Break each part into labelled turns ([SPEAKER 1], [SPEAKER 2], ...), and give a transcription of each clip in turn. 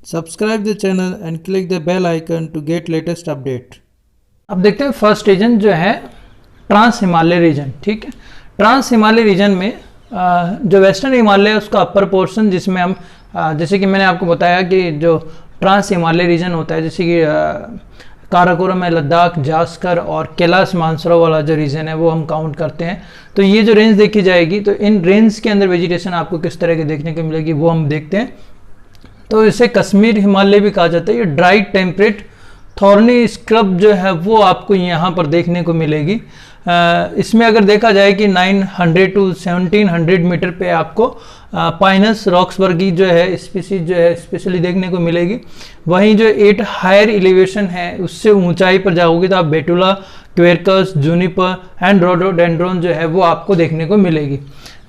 [SPEAKER 1] Subscribe the channel and click the bell icon to get latest update.
[SPEAKER 2] अब देखते हैं first reason जो है ट्रांस हिमालय रीजन। ठीक है, ट्रांस हिमालय रीजन में जो वेस्टर्न हिमालय है उसका अपर पोर्शन, जिसमें हम जैसे कि मैंने आपको बताया कि जो ट्रांस हिमालय रीजन होता है, जैसे कि काराकोरम है, लद्दाख, जास्कर और कैलाश मानसरोवर वाला जो रीजन है वो हम काउंट करते हैं। तो ये जो रेंज देखी जाएगी तो इन रेंज के अंदर वेजिटेशन आपको किस तरह की देखने को मिलेगी वो हम देखते हैं। तो इसे कश्मीर हिमालय भी कहा जाता है। ये ड्राई टेम्परेट थॉर्नी स्क्रब जो है वो आपको यहाँ पर देखने को मिलेगी। इसमें अगर देखा जाए कि 900 to 1700 मीटर पे आपको पाइनस रॉक्सबर्गी जो है स्पीसीज जो है स्पेशली देखने को मिलेगी। वहीं जो 8 हायर एलिवेशन है उससे ऊंचाई पर जाओगे तो आप Betula, Quercus, Juniper and rhododendron जो है वो आपको देखने को मिलेगी।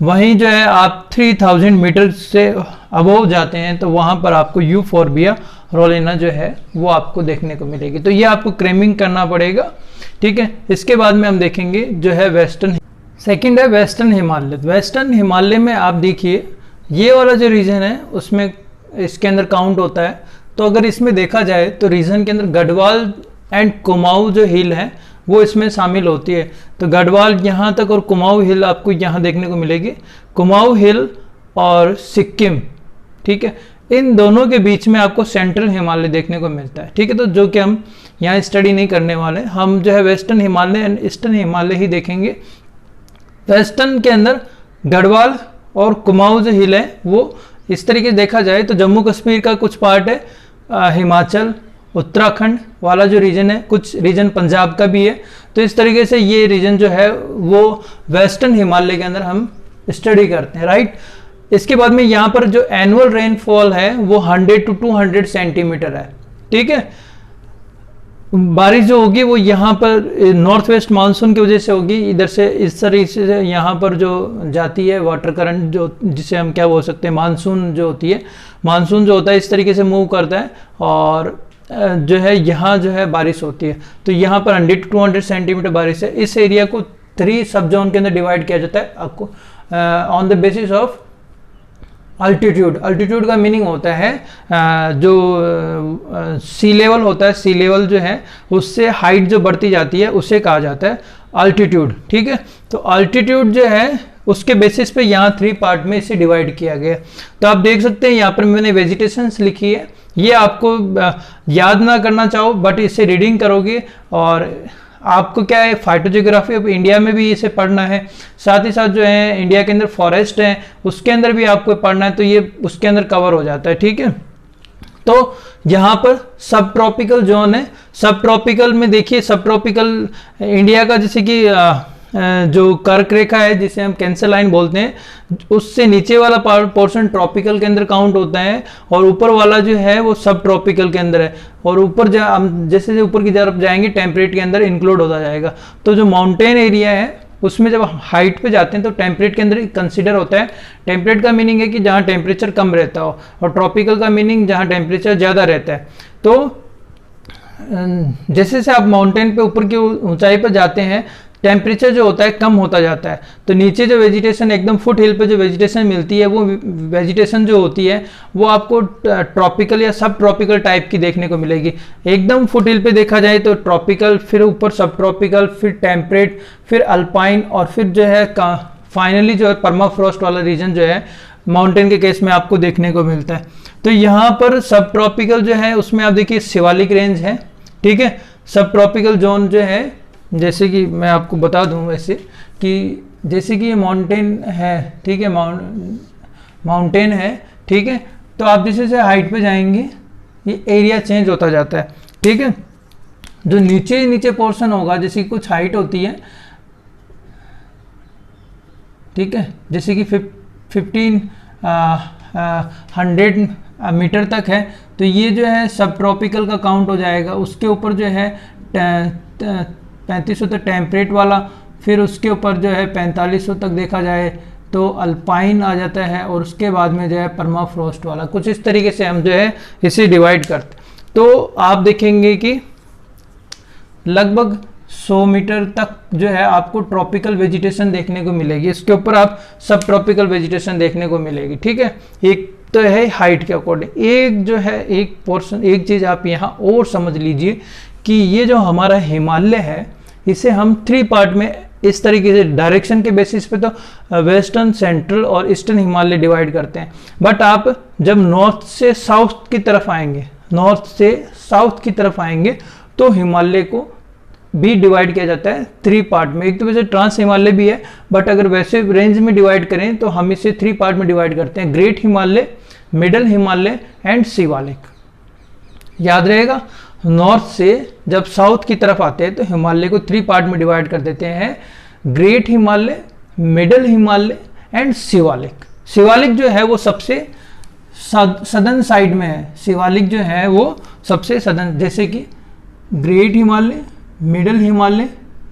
[SPEAKER 2] वहीं जो है आप 3000 मीटर से अबव जाते हैं तो वहाँ पर आपको यूफोर्बिया रोलिना जो है वो आपको देखने को मिलेगी। तो ये आपको क्रेमिंग करना पड़ेगा। ठीक है, इसके बाद में हम देखेंगे जो है वेस्टर्न। सेकंड है वेस्टर्न हिमालय। वेस्टर्न हिमालय में आप देखिए ये वाला जो रीजन है उसमें इसके अंदर काउंट होता है। तो अगर इसमें देखा जाए तो रीजन के अंदर गढ़वाल एंड कुमाऊं जो हिल है वो इसमें शामिल होती है। तो गढ़वाल यहाँ तक और कुमाऊं हिल आपको यहाँ देखने को मिलेगी। कुमाऊं हिल और सिक्किम, ठीक है, इन दोनों के बीच में आपको सेंट्रल हिमालय देखने को मिलता है। ठीक है, तो जो कि हम यहाँ स्टडी नहीं करने वाले, हम जो है western Himalaya and eastern Himalaya ही देखेंगे। वेस्टर्न के अंदर गढ़वाल और कुमाऊं जो हिल है वो इस तरीके से देखा जाए तो जम्मू कश्मीर का कुछ पार्ट है, हिमाचल, उत्तराखंड वाला जो रीजन है, कुछ रीजन पंजाब का भी है। तो इस तरीके से ये रीजन जो है वो वेस्टर्न हिमालय के अंदर हम स्टडी करते हैं, राइट। इसके बाद में यहाँ पर जो एनुअल रेनफॉल है वो 100 to 200 सेंटीमीटर है। ठीक है, बारिश जो होगी वो यहाँ पर नॉर्थ वेस्ट मानसून की वजह से होगी। इधर से इस तरीके से यहाँ पर जो जाती है वाटर करंट, जो जिसे हम क्या बोल सकते हैं, मानसून जो होती है, मानसून जो होता है इस तरीके से मूव करता है और जो है यहाँ जो है बारिश होती है। तो यहाँ पर 100 to 200 सेंटीमीटर बारिश है। इस एरिया को 3 सब जोन के अंदर डिवाइड किया जाता है आपको on the basis of altitude. Altitude का मीनिंग होता है जो सी लेवल होता है, सी लेवल जो है उससे हाइट जो बढ़ती जाती है उसे कहा जाता है अल्टीट्यूड। ठीक है, तो अल्टीट्यूड जो है उसके बेसिस पे यहाँ 3 पार्ट में इसे डिवाइड किया गया। तो आप देख सकते हैं यहाँ पर मैंने वेजिटेशंस लिखी है। ये आपको याद ना करना चाहो बट इसे रीडिंग करोगे और आपको क्या है, फाइटोजियोग्राफी ऑफ इंडिया में भी इसे पढ़ना है। साथ ही साथ जो है इंडिया के अंदर फॉरेस्ट है उसके अंदर भी आपको पढ़ना है, तो ये उसके अंदर कवर हो जाता है। ठीक है, तो यहाँ पर सब ट्रॉपिकल जोन है। सब ट्रॉपिकल में देखिए, सब ट्रॉपिकल इंडिया का जैसे कि जो कर्क रेखा है जिसे हम कैंसर लाइन बोलते हैं, उससे नीचे वाला पोर्शन ट्रॉपिकल के अंदर काउंट होता है और ऊपर वाला जो है वो सब ट्रॉपिकल के अंदर है। और ऊपर जैसे जैसे ऊपर की तरफ जाएंगे टेम्परेट के अंदर इंक्लूड होता जाएगा। तो जो माउंटेन एरिया है उसमें जब हाइट पे जाते हैं तो टेम्परेट के अंदर कंसिडर होता है। टेम्परेट का मीनिंग है कि जहाँ टेम्परेचर कम रहता हो और ट्रॉपिकल का मीनिंग जहाँ टेम्परेचर ज़्यादा रहता है। तो जैसे जैसे आप माउंटेन पे ऊपर की ऊंचाई पर जाते हैं टेम्परेचर जो होता है कम होता जाता है। तो नीचे जो वेजिटेशन एकदम फुट हिल पे जो वेजिटेशन मिलती है वो वेजिटेशन जो होती है वो आपको ट्रॉपिकल या सब ट्रॉपिकल टाइप की देखने को मिलेगी। एकदम फुट हिल पे देखा जाए तो ट्रॉपिकल, फिर ऊपर सब ट्रॉपिकल, फिर टेम्परेट, फिर अल्पाइन और फिर जो है फाइनली जो है परमाफ्रॉस्ट वाला रीजन जो है माउंटेन के केस में आपको देखने को मिलता है। तो यहाँ पर सब ट्रॉपिकल जो है उसमें आप देखिए शिवालिक रेंज है। ठीक है, सब ट्रॉपिकल जोन जो है जैसे कि मैं आपको बता दूं वैसे कि जैसे कि ये माउंटेन है, ठीक है, माउंटेन है। ठीक है, तो आप जैसे जैसे हाइट पे जाएंगे ये एरिया चेंज होता जाता है। ठीक है, जो नीचे नीचे पोर्शन होगा जैसे कि कुछ हाइट होती है, ठीक है, जैसे कि 1500 मीटर तक है तो ये जो है सब ट्रॉपिकल का काउंट हो जाएगा। उसके ऊपर जो है 3500 तक टेम्परेट वाला, फिर उसके ऊपर जो है 4500 तक देखा जाए तो अल्पाइन आ जाता है और उसके बाद में जो है परमाफ्रॉस्ट वाला। कुछ इस तरीके से हम जो है इसे डिवाइड करते। तो आप देखेंगे कि लगभग 100 मीटर तक जो है आपको ट्रॉपिकल वेजिटेशन देखने को मिलेगी। इसके ऊपर आप सब ट्रॉपिकल वेजिटेशन देखने को मिलेगी। ठीक है, एक तो है हाइट के अकॉर्डिंग। एक जो है एक पोर्शन, एक चीज़ आप यहाँ और समझ लीजिए कि ये जो हमारा हिमालय है इसे हम 3 पार्ट में इस तरीके से डायरेक्शन के बेसिस पे तो वेस्टर्न, सेंट्रल और ईस्टर्न हिमालय डिवाइड करते हैं। बट आप जब नॉर्थ से साउथ की तरफ आएंगे, नॉर्थ से साउथ की तरफ आएंगे तो हिमालय को भी डिवाइड किया जाता है 3 पार्ट में। एक तो वैसे ट्रांस हिमालय भी है, बट अगर वैसे रेंज में डिवाइड करें तो हम इसे 3 पार्ट में डिवाइड करते हैं, great Himalaya, middle Himalaya and Shivalik. याद रहेगा, नॉर्थ से जब साउथ की तरफ आते हैं तो हिमालय को 3 पार्ट में डिवाइड कर देते हैं, great Himalaya, middle Himalaya and Shivalik. Shivalik जो है वो सबसे सदर्न साइड में है, शिवालिक जो है वो सबसे सदर्न, जैसे कि great Himalaya, middle Himalaya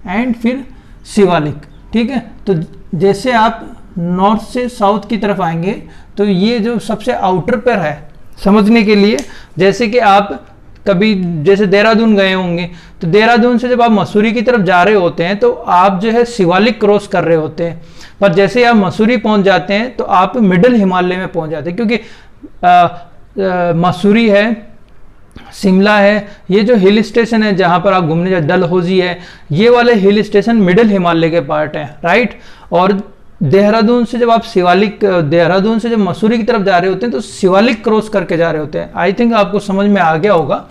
[SPEAKER 2] and फिर शिवालिक। ठीक है, तो जैसे आप नॉर्थ से साउथ की तरफ आएंगे तो ये जो सबसे आउटर पर है समझने के लिए, जैसे कि आप कभी जैसे देहरादून गए होंगे तो देहरादून से जब आप मसूरी की तरफ जा रहे होते हैं तो आप जो है शिवालिक क्रॉस कर रहे होते हैं, पर जैसे आप मसूरी पहुंच जाते हैं तो आप मिडल हिमालय में पहुंच जाते हैं, क्योंकि मसूरी है, शिमला है, ये जो हिल स्टेशन है जहां पर आप घूमने जाए, डलहौजी है, ये वाले हिल स्टेशन मिडिल हिमालय के पार्ट हैं, राइट। और देहरादून से जब आप शिवालिक, देहरादून से जब मसूरी की तरफ जा रहे होते हैं तो शिवालिक क्रॉस करके जा रहे होते हैं। आई थिंक आपको समझ में आ गया होगा।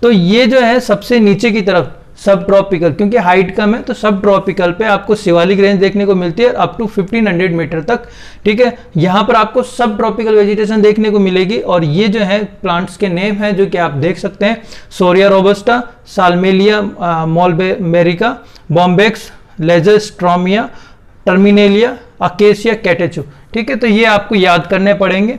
[SPEAKER 2] तो ये जो है सबसे नीचे की तरफ सब ट्रॉपिकल, क्योंकि हाइट कम है तो सब ट्रॉपिकल पे आपको शिवालिक रेंज देखने को मिलती है अप टू 1500 मीटर तक। ठीक है, यहाँ पर आपको सब ट्रॉपिकल वेजिटेशन देखने को मिलेगी। और ये जो है प्लांट्स के नेम हैं जो कि आप देख सकते हैं, Shorea robusta, Salmalia malabarica, Bombax, Lagerstroemia, Terminalia, Acacia, catechu. ठीक है, तो ये आपको याद करने पड़ेंगे।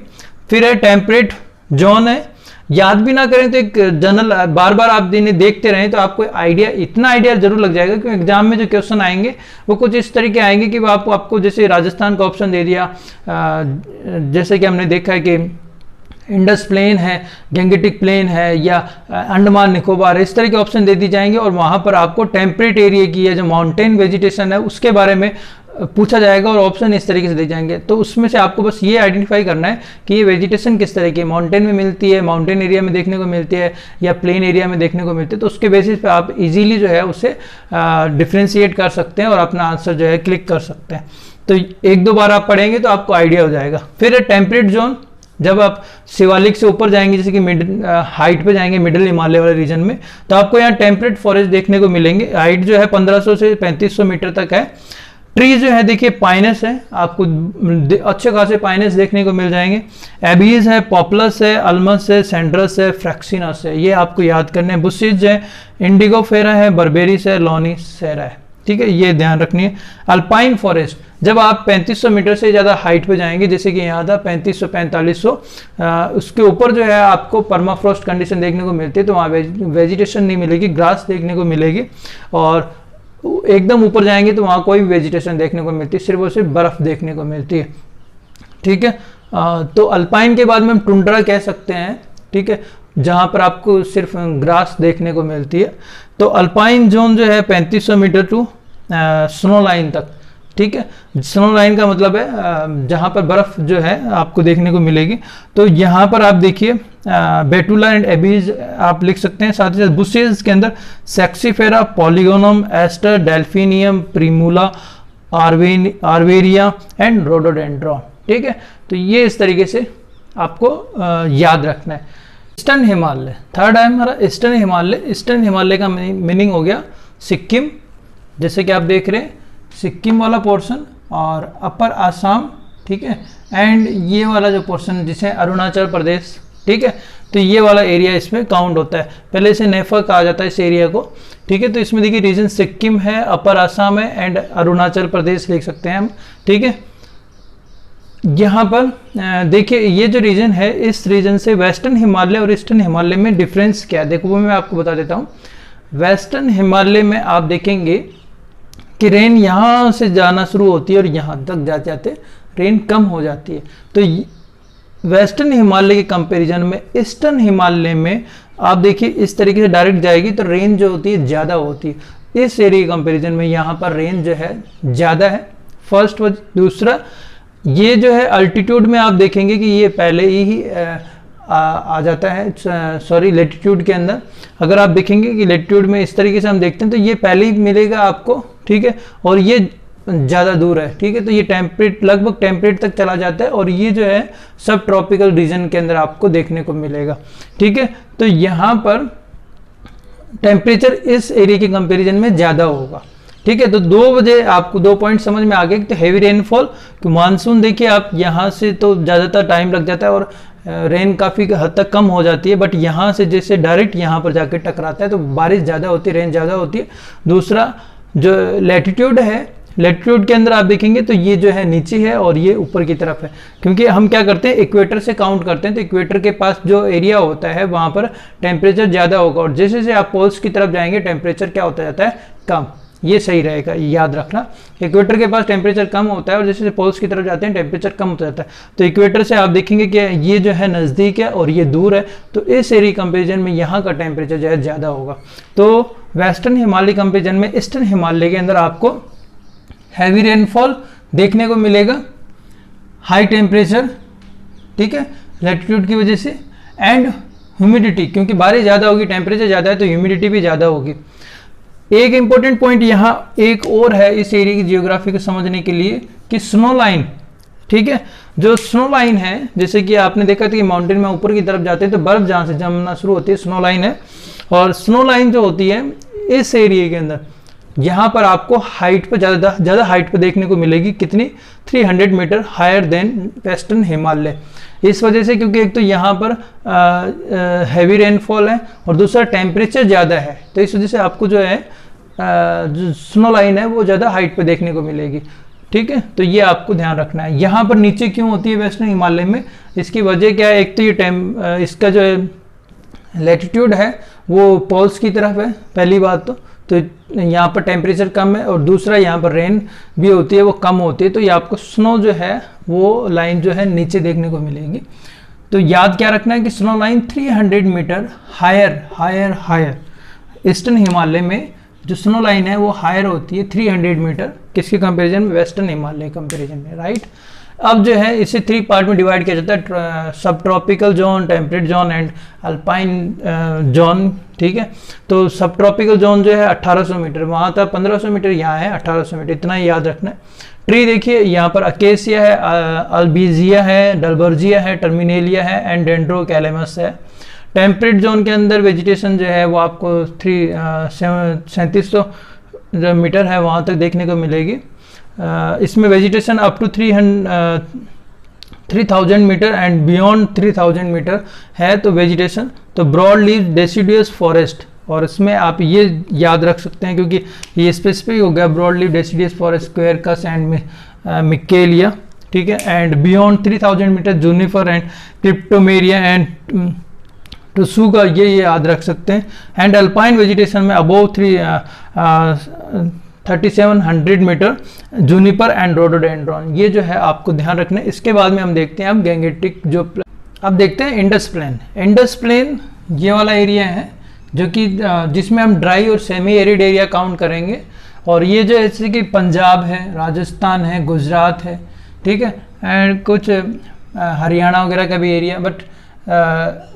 [SPEAKER 2] फिर है टेम्परेट जोन है, याद भी ना करें तो एक जनरल बार बार आप इन्हें देखते रहें तो आपको आइडिया, इतना आइडिया जरूर लग जाएगा। क्योंकि एग्जाम में जो क्वेश्चन आएंगे वो कुछ इस तरीके आएंगे कि वो आपको जैसे राजस्थान का ऑप्शन दे दिया, जैसे कि हमने देखा है कि इंडस प्लेन है, गैंगेटिक प्लेन है, या अंडमान निकोबार, इस तरह के ऑप्शन दे दी जाएंगे। और वहां पर आपको टेम्परेट एरिया की या जो माउंटेन वेजिटेशन है उसके बारे में पूछा जाएगा और ऑप्शन इस तरीके से दे जाएंगे। तो उसमें से आपको बस ये आइडेंटिफाई करना है कि ये वेजिटेशन किस तरह की माउंटेन में मिलती है, माउंटेन एरिया में देखने को मिलती है या प्लेन एरिया में देखने को मिलती है। तो उसके बेसिस पे आप इजीली जो है उसे डिफ्रेंशिएट कर सकते हैं और अपना आंसर जो है क्लिक कर सकते हैं। तो 1-2 बार आप पढ़ेंगे तो आपको आइडिया हो जाएगा। फिर टेम्परेट जोन, जब आप शिवालिक से ऊपर जाएंगे, जैसे कि हाइट पे जाएंगे मिडिल हिमालय वाले रीजन में, तो आपको यहाँ टेम्परेट फॉरेस्ट देखने को मिलेंगे। हाइट जो है 1500 से 3500 मीटर तक है। ट्री जो है देखिए पाइनस है, आपको अच्छे खासे पाइनस देखने को मिल जाएंगे। एबीज है, पॉपुलस है, अल्मस है, सेंड्रस है, फ्रैक्सिनस है, ये आपको याद करने हैं। बुशेज है, इंडिगोफेरा है, बर्बेरिस है, लॉनीसेरा है। ठीक है, ये ध्यान रखनी है। अल्पाइन फॉरेस्ट, जब आप 3500 मीटर से ज़्यादा हाइट पे जाएंगे, जैसे कि यहाँ था 3500-4500, उसके ऊपर जो है आपको परमाफ्रॉस्ट कंडीशन देखने को मिलती है। तो वहाँ वेजिटेशन नहीं मिलेगी, ग्रास देखने को मिलेगी। और एकदम ऊपर जाएंगे तो वहाँ कोई भी वेजिटेशन देखने को मिलती है, सिर्फ और सिर्फ बर्फ देखने को मिलती है। ठीक है, तो अल्पाइन के बाद में हम टुंड्रा कह सकते हैं। ठीक है, जहाँ पर आपको सिर्फ ग्रास देखने को मिलती है। तो अल्पाइन जोन जो है 3500 मीटर टू स्नो लाइन तक। ठीक है, स्नो लाइन का मतलब है जहाँ पर बर्फ जो है आपको देखने को मिलेगी। तो यहाँ पर आप देखिए बेटुला एंड एबीज आप लिख सकते हैं। साथ ही साथ बुशेज के अंदर Saxifraga, Polygonum, Aster, Delphinium, Primula, आर्वेरिया एंड रोडोडेंड्रॉन। ठीक है, तो ये इस तरीके से आपको याद रखना है। ईस्टर्न हिमालय, थर्ड है हमारा ईस्टर्न हिमालय। ईस्टर्न हिमालय का मीनिंग हो गया सिक्किम, जैसे कि आप देख रहे हैं सिक्किम वाला पोर्शन और अपर आसाम। ठीक है, एंड ये वाला जो पोर्शन जिसे अरुणाचल प्रदेश। ठीक है, तो ये वाला एरिया इसमें काउंट होता है। पहले इसे नेफा कहा जाता है इस एरिया को। ठीक है, तो इसमें देखिए रीजन सिक्किम है, अपर आसाम है एंड अरुणाचल प्रदेश लिख सकते हैं हम। ठीक है, यहाँ पर देखिए ये जो रीजन है, इस रीजन से वेस्टर्न हिमालय और ईस्टर्न हिमालय में डिफरेंस क्या है, देखो वो मैं आपको बता देता हूँ। वेस्टर्न हिमालय में आप देखेंगे कि रेन यहाँ से जाना शुरू होती है और यहाँ तक जाते जाते रेन कम हो जाती है। तो वेस्टर्न हिमालय के कंपैरिजन में ईस्टर्न हिमालय में आप देखिए इस तरीके से डायरेक्ट जाएगी तो रेन जो होती है ज़्यादा होती है। इस एरिया के कंपैरिजन में यहाँ पर रेन जो है ज़्यादा है, फर्स्ट। दूसरा ये जो है अल्टीट्यूड में आप देखेंगे कि ये पहले ही आ जाता है, सॉरी लेटीट्यूड के अंदर अगर आप देखेंगे कि लेटीट्यूड में इस तरीके से हम देखते हैं तो ये पहले ही मिलेगा आपको, ठीक है, और ये ज़्यादा दूर है, ठीक है, तो ये टेम्परेट लगभग टेम्परेट तक चला जाता है और ये जो है सब ट्रॉपिकल रीजन के अंदर आपको देखने को मिलेगा, ठीक है। तो यहाँ पर टेम्परेचर इस एरिया के कंपैरिजन में ज़्यादा होगा, ठीक है। तो 2 बजे आपको 2 पॉइंट समझ में आ गए। तो हैवी रेनफॉल, तो मानसून देखिए आप यहाँ से तो ज़्यादातर टाइम लग जाता है और रेन काफ़ी हद तक कम हो जाती है, बट यहाँ से जैसे डायरेक्ट यहाँ पर जाकर टकराता है तो बारिश ज़्यादा होती है, रेन ज़्यादा होती है। दूसरा जो लैटिट्यूड है, लैटिट्यूड के अंदर आप देखेंगे तो ये जो है नीचे है और ये ऊपर की तरफ है, क्योंकि हम क्या करते हैं इक्वेटर से काउंट करते हैं, तो इक्वेटर के पास जो एरिया होता है वहाँ पर टेम्परेचर ज़्यादा होगा और जैसे जैसे आप पोल्स की तरफ जाएंगे टेम्परेचर क्या होता जाता है, कम। ये सही रहेगा, याद रखना, इक्वेटर के पास टेम्परेचर कम होता है और जैसे जैसे पोल्स की तरफ जाते हैं टेम्परेचर कम होता जाता है। तो इक्वेटर से आप देखेंगे कि ये जो है नज़दीक है और ये दूर है, तो इस एरिया कंपेरिजन में यहाँ का टेम्परेचर जो है ज़्यादा होगा। तो वेस्टर्न हिमालय कंपेरिजन में ईस्टर्न हिमालय के अंदर आपको हैवी रेनफॉल देखने को मिलेगा, हाई टेम्परेचर, ठीक है, लैटिट्यूड की वजह से, एंड ह्यूमिडिटी, क्योंकि बारिश ज़्यादा होगी, टेम्परेचर ज़्यादा है तो ह्यूमिडिटी भी ज़्यादा होगी। एक इंपॉर्टेंट पॉइंट यहाँ एक और है इस एरिया की जियोग्राफी को समझने के लिए कि स्नो लाइन, ठीक है, जो स्नो लाइन है, जैसे कि आपने देखा था कि माउंटेन में ऊपर की तरफ जाते हैं तो बर्फ जहाँ से जमना शुरू होती है स्नो लाइन है, और स्नो लाइन जो होती है इस एरिया के अंदर यहाँ पर आपको हाइट पर ज़्यादा हाइट पर देखने को मिलेगी, कितनी, 300 metre higher than western Himalaya. इस वजह से क्योंकि एक तो यहाँ पर हैवी रेनफॉल है और दूसरा टेम्परेचर ज़्यादा है, तो इस वजह से आपको जो है जो स्नो लाइन है वो ज़्यादा हाइट पे देखने को मिलेगी, ठीक है। तो ये आपको ध्यान रखना है। यहाँ पर नीचे क्यों होती है वेस्टर्न हिमालय में, इसकी वजह क्या है, एक तो ये इसका जो लैटिट्यूड है वो पोल्स की तरफ है, पहली बात तो यहाँ पर टेम्परेचर कम है, और दूसरा यहाँ पर रेन भी होती है वो कम होती है, तो ये आपको स्नो जो है वो लाइन जो है नीचे देखने को मिलेगी। तो याद क्या रखना है कि snow line 300 metre higher eastern Himalaya में जो स्नो लाइन है वो हायर होती है 300 मीटर, किसके कंपैरिजन में, वेस्टर्न हिमालय कंपैरिजन में, राइट। अब जो है इसे 3 पार्ट में डिवाइड किया जाता है, सब tropical zone, temperate zone and alpine zone, ठीक है। तो सब ट्रॉपिकल जोन जो है 1800 मीटर, वहाँ था 1500 मीटर, यहाँ है 1800 मीटर, इतना ही याद रखना है। ट्री देखिए यहाँ पर अकेसिया है, अल्बिजिया है, डलबर्जिया है, टर्मिनेलिया है एंड डेंड्रोकैलेमस है। टेम्परेट जोन के अंदर वेजिटेशन जो है वो आपको 3700 मीटर है वहाँ तक देखने को मिलेगी। इसमें vegetation up to 3000 metre and beyond 3000 metre है तो वेजिटेशन, तो ब्रॉड लीव डेसिडियस फॉरेस्ट, और इसमें आप ये याद रख सकते हैं क्योंकि ये स्पेसिफिक हो गया, broad leaf deciduous forest, Quercus and Michelia, ठीक है, and beyond 3000 metre juniper and Cryptomeria and Tsuga, ये याद रख सकते हैं। एंड अल्पाइन वेजिटेशन में above 3700 metre juniper and rhododendron, ये जो है आपको ध्यान रखना है। इसके बाद में हम देखते हैं अब गैंगेटिक, जो अब देखते हैं इंडस प्लेन। इंडस प्लेन ये वाला एरिया है जो कि जिसमें हम ड्राई और सेमी एरिड एरिया काउंट करेंगे, और ये जो जैसे कि पंजाब है, राजस्थान है, गुजरात है, ठीक है, एंड कुछ हरियाणा वगैरह का भी एरिया, बट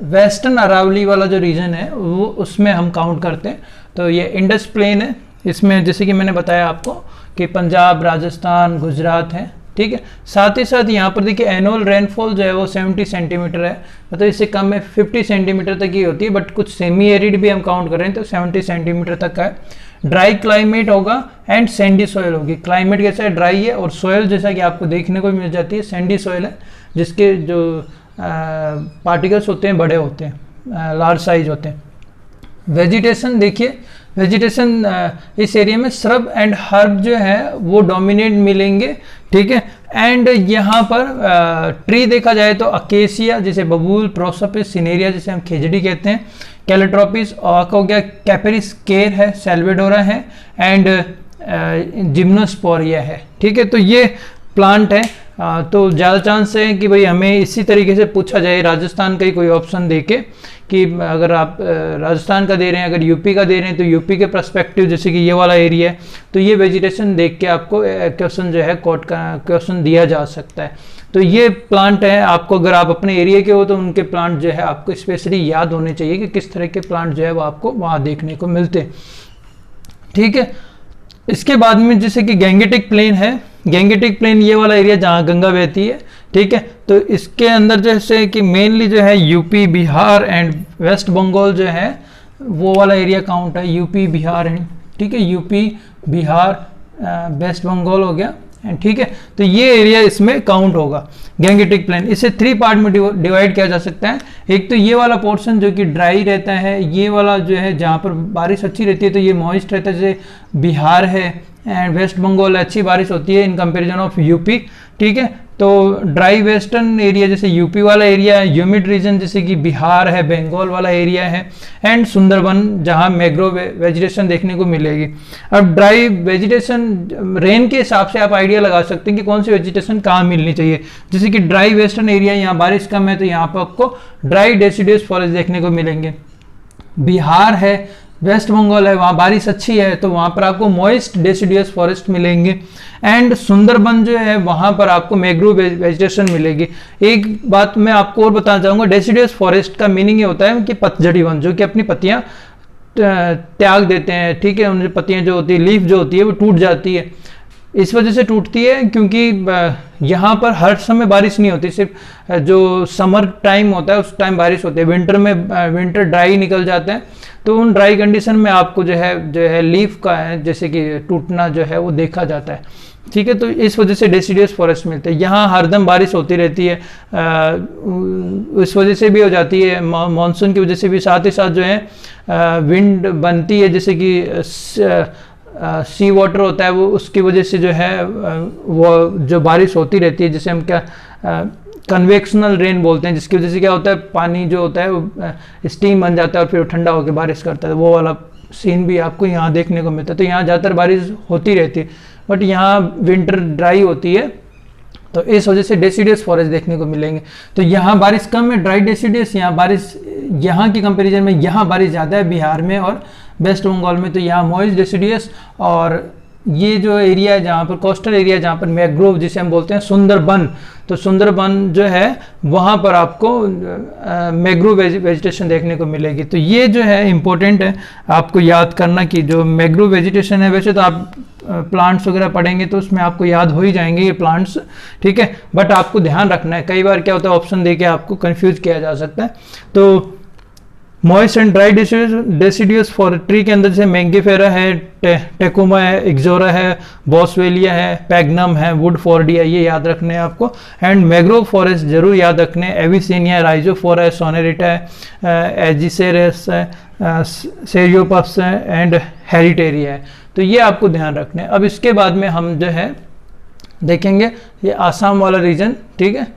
[SPEAKER 2] वेस्टर्न अरावली वाला जो रीजन है वो उसमें हम काउंट करते हैं। तो ये इंडस प्लेन है, इसमें जैसे कि मैंने बताया आपको कि पंजाब, राजस्थान, गुजरात है, ठीक है। साथ ही साथ यहाँ पर देखिए एनुअल रेनफॉल जो है वो 70 सेंटीमीटर है, मतलब इससे कम में 50 सेंटीमीटर तक ही होती है, बट कुछ सेमी एरिड भी हम काउंट करें तो 70 सेंटीमीटर तक का है। ड्राई क्लाइमेट होगा एंड सैंडी सॉइल होगी। क्लाइमेट कैसा है, ड्राई है, और सॉइल जैसा कि आपको देखने को मिल जाती है सैंडी सॉइल है, जिसके जो पार्टिकल्स होते हैं बड़े होते हैं, लार्ज साइज होते हैं। वेजिटेशन देखिए, वेजिटेशन इस एरिया में श्रब एंड हर्ब जो है वो डोमिनेट मिलेंगे, ठीक है। एंड यहाँ पर ट्री देखा जाए तो अकेसिया जैसे बबूल, प्रोसोपिस, सिनेरिया जिसे हम खेजड़ी कहते हैं, कैलेट्रोपिस, ऑक हो गया, कैपेरिस केर है, सेल्वेडोरा है एंड जिम्नोस्पोरिया है, ठीक है। तो ये प्लांट है तो ज़्यादा चांस है कि भाई हमें इसी तरीके से पूछा जाए राजस्थान का ही कोई ऑप्शन देके कि अगर आप राजस्थान का दे रहे हैं, अगर यूपी का दे रहे हैं तो यूपी के पर्सपेक्टिव, जैसे कि ये वाला एरिया है तो ये वेजिटेशन देख के आपको क्वेश्चन जो है कोर्ट का क्वेश्चन दिया जा सकता है। तो ये प्लांट है, आपको अगर आप अपने एरिया के हो तो उनके प्लांट जो है आपको स्पेशली याद होने चाहिए कि किस तरह के प्लांट जो है वो आपको वहाँ देखने को मिलते हैं। ठीक है, इसके बाद में जैसे कि गैंगेटिक प्लेन है, गैंगेटिक प्लेन ये वाला एरिया जहाँ गंगा बहती है। ठीक है, तो इसके अंदर जैसे कि मेनली जो है यूपी, बिहार एंड वेस्ट बंगाल जो है वो वाला एरिया काउंट है, यूपी, बिहार एंड, ठीक है, यूपी, बिहार, वेस्ट बंगाल हो गया। ठीक है, तो ये एरिया इसमें काउंट होगा गैंगेटिक प्लेन। इसे 3 पार्ट में डिवाइड किया जा सकता है। एक तो ये वाला पोर्शन जो कि ड्राई रहता है, ये वाला जो है जहाँ पर बारिश अच्छी रहती है तो ये मॉइस्ट रहता है, जैसे बिहार है एंड वेस्ट बंगाल अच्छी बारिश होती है इन कंपैरिजन ऑफ यूपी। ठीक है, तो ड्राई वेस्टर्न एरिया जैसे यूपी वाला एरिया है, ह्यूमिड रीजन जैसे कि बिहार है, बंगाल वाला एरिया है एंड सुंदरबन जहां मैंग्रोव वेजिटेशन देखने को मिलेगी। अब ड्राई वेजिटेशन रेन के हिसाब से आप आइडिया लगा सकते हैं कि कौन सी वेजिटेशन कहाँ मिलनी चाहिए। जैसे कि ड्राई वेस्टर्न एरिया, यहाँ बारिश कम है तो यहाँ पर आपको ड्राई डेसिडुअस फॉरेस्ट देखने को मिलेंगे। बिहार है, वेस्ट बंगाल है, वहाँ बारिश अच्छी है तो वहाँ पर आपको मॉइस्ट डेसिडुअस फॉरेस्ट मिलेंगे एंड सुंदरबन जो है वहाँ पर आपको मैंग्रोव वेजिटेशन मिलेगी। एक बात मैं आपको और बताना चाहूँगा, डेसिडुअस फॉरेस्ट का मीनिंग ये होता है कि पतझड़ी वन, जो कि अपनी पत्तियाँ त्याग देते हैं। ठीक है, उनकी पत्तियाँ जो होती है, लीफ जो होती है वो टूट जाती है। इस वजह से टूटती है क्योंकि यहाँ पर हर समय बारिश नहीं होती, सिर्फ जो समर टाइम होता है उस टाइम बारिश होती है। विंटर में विंटर ड्राई निकल जाते हैं तो उन ड्राई कंडीशन में आपको जो है लीफ का है जैसे कि टूटना जो है वो देखा जाता है। ठीक है, तो इस वजह से डेसिडुअस फॉरेस्ट मिलते हैं। यहाँ हरदम बारिश होती रहती है, इस वजह से भी हो जाती है, मानसून की वजह से भी, साथ ही साथ जो है विंड बनती है जैसे कि सी वाटर होता है वो, उसकी वजह से जो है वो जो बारिश होती रहती है जिसे हम क्या कन्वेक्शनल रेन बोलते हैं, जिसकी वजह से क्या होता है पानी जो होता है वो स्टीम बन जाता है और फिर ठंडा होकर बारिश करता है। वो वाला सीन भी आपको यहाँ देखने को मिलता है। तो यहाँ ज़्यादातर बारिश होती रहती है बट यहाँ विंटर ड्राई होती है तो इस वजह से डेसिडुअस फॉरेस्ट देखने को मिलेंगे। तो यहाँ बारिश कम है, ड्राई डेसिडुअस, यहाँ बारिश यहाँ की कंपैरिजन में यहाँ बारिश ज़्यादा है बिहार में और वेस्ट बंगाल में, तो यहाँ मॉइस्ट डेसिडुअस। और ये जो एरिया है जहाँ पर कोस्टल एरिया, जहाँ पर मैंग्रोव जिसे हम बोलते हैं सुंदरबन, तो सुंदरबन जो है वहाँ पर आपको मैंग्रोव वेजिटेशन देखने को मिलेगी। तो ये जो है इम्पोर्टेंट है आपको याद करना कि जो मैंग्रोव वेजिटेशन है, वैसे तो आप प्लांट्स वगैरह पढ़ेंगे तो उसमें आपको याद हो ही जाएंगे ये प्लांट्स। ठीक है, बट आपको ध्यान रखना है, कई बार क्या होता है ऑप्शन देके आपको कंफ्यूज किया जा सकता है। तो moist and dry deciduous for tree के अंदर जैसे मैंगीफेरा है, टेकोमा है, एक्जोरा है, बॉसवेलिया है, पैग्नम है, वुड फॉर्डिया, ये याद रखने हैं आपको। एंड मैंग्रोव फॉरेस्ट जरूर याद रखने हैं, एविसिनिया, राइजोफोरा है, सोनेरिटा है, एजिसेरस है, सेरियोपस है एंड हेरिटेरिया है। तो ये आपको ध्यान रखने हैं। अब इसके बाद में हम जो है देखेंगे ये आसाम वाला रीजन। ठीक है,